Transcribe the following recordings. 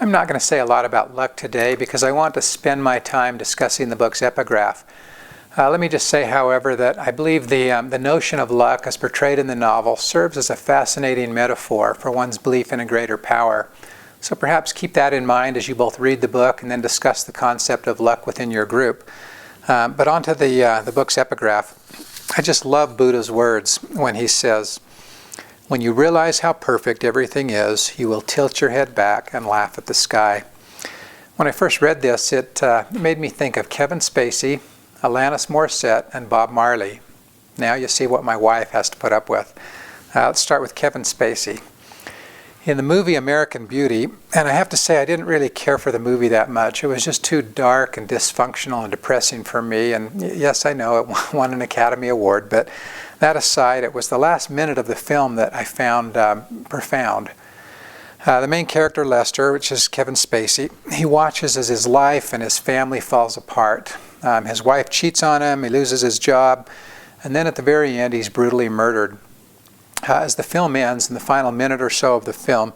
I'm not going to say a lot about luck today because I want to spend my time discussing the book's epigraph. Let me just say, however, that I believe the notion of luck as portrayed in the novel serves as a fascinating metaphor for one's belief in a greater power. So perhaps keep that in mind as you both read the book and then discuss the concept of luck within your group. But on to the book's epigraph. I just love Buddha's words when he says, "When you realize how perfect everything is, you will tilt your head back and laugh at the sky." When I first read this, it made me think of Kevin Spacey, Alanis Morissette, and Bob Marley. Now you see what my wife has to put up with. Let's start with Kevin Spacey. In the movie American Beauty, and I have to say I didn't really care for the movie that much. It was just too dark and dysfunctional and depressing for me. And yes, I know it won an Academy Award, but that aside, it was the last minute of the film that I found profound. The main character, Lester, which is Kevin Spacey, he watches as his life and his family falls apart. His wife cheats on him, he loses his job, and then at the very end, he's brutally murdered. As the film ends, in the final minute or so of the film,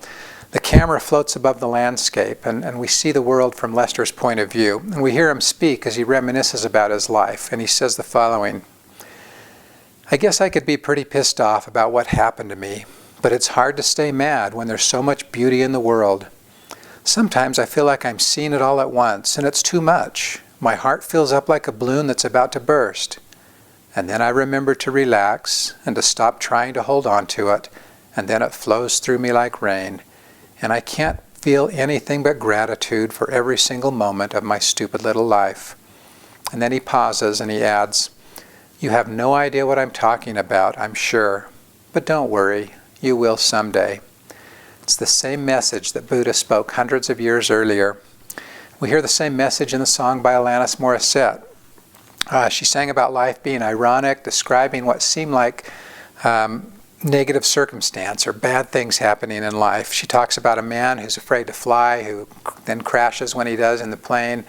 the camera floats above the landscape, and we see the world from Lester's point of view. And we hear him speak as he reminisces about his life, and he says the following: "I guess I could be pretty pissed off about what happened to me, but it's hard to stay mad when there's so much beauty in the world. Sometimes I feel like I'm seeing it all at once, and it's too much. My heart fills up like a balloon that's about to burst. And then I remember to relax and to stop trying to hold on to it, and then it flows through me like rain, and I can't feel anything but gratitude for every single moment of my stupid little life." And then he pauses and he adds, "You have no idea what I'm talking about, I'm sure, but don't worry, you will someday." It's the same message that Buddha spoke hundreds of years earlier. We hear the same message in the song by Alanis Morissette. She sang about life being ironic, describing what seemed like negative circumstance or bad things happening in life. She talks about a man who's afraid to fly, who then crashes when he does in the plane,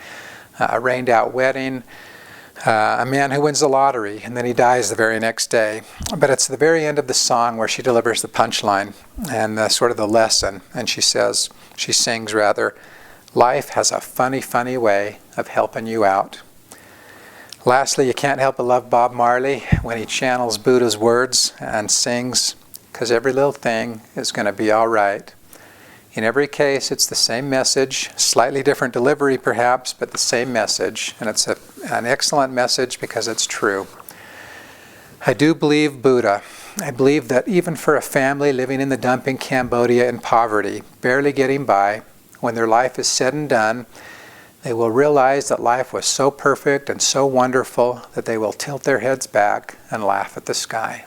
a rained out wedding, a man who wins the lottery and then he dies the very next day. But it's the very end of the song where she delivers the punchline and sort of the lesson. And she sings, "Life has a funny, funny way of helping you out." Lastly, you can't help but love Bob Marley when he channels Buddha's words and sings, "'Cause every little thing is going to be all right." In every case, it's the same message, slightly different delivery perhaps, but the same message. And it's an excellent message because it's true. I do believe Buddha. I believe that even for a family living in the dump in Cambodia in poverty, barely getting by, when their life is said and done, they will realize that life was so perfect and so wonderful that they will tilt their heads back and laugh at the sky.